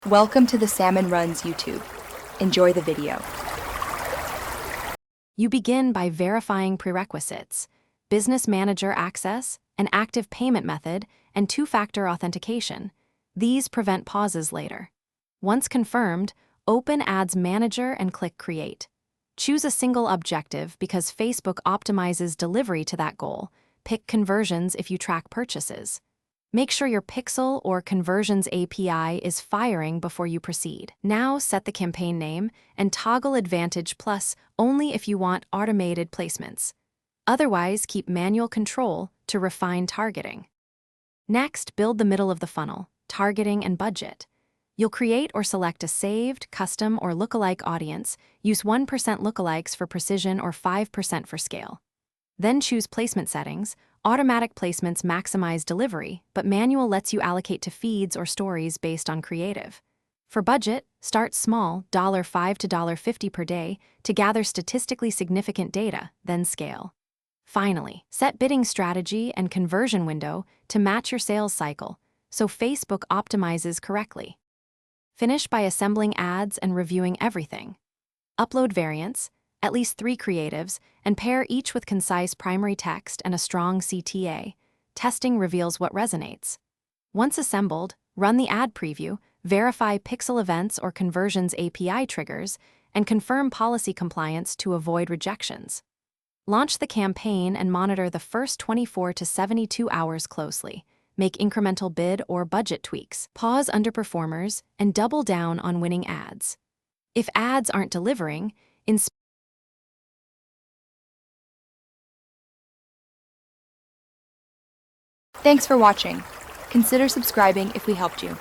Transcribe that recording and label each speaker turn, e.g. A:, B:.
A: Welcome to the Salmon Runs YouTube. Enjoy the video.
B: You begin by verifying prerequisites: business manager access, an active payment method, and two-factor authentication. These prevent pauses later. Once confirmed, open Ads Manager and click Create. Choose a single objective because Facebook optimizes delivery to that goal. Pick conversions if you track purchases. Make sure your Pixel or Conversions API is firing before you proceed. Now set the campaign name and toggle Advantage Plus only if you want automated placements. Otherwise, keep manual control to refine targeting. Next, build the middle of the funnel, targeting and budget. You'll create or select a saved, custom, or lookalike audience. Use 1% lookalikes for precision or 5% for scale. Then choose placement settings. Automatic placements maximize delivery, but manual lets you allocate to feeds or stories based on creative. For budget, start small, $5 to $50 per day, to gather statistically significant data, then scale. Finally, set bidding strategy and conversion window to match your sales cycle, so Facebook optimizes correctly. Finish by assembling ads and reviewing everything. Upload variants, at least 3 creatives, and pair each with concise primary text and a strong CTA. Testing reveals what resonates. Once assembled, run the ad preview, verify Pixel events or Conversions API triggers, and confirm policy compliance to avoid rejections. Launch the campaign and monitor the first 24 to 72 hours closely. Make incremental bid or budget tweaks. Pause underperformers and double down on winning ads. If ads aren't delivering,
A: Thanks for watching. Consider subscribing if we helped you.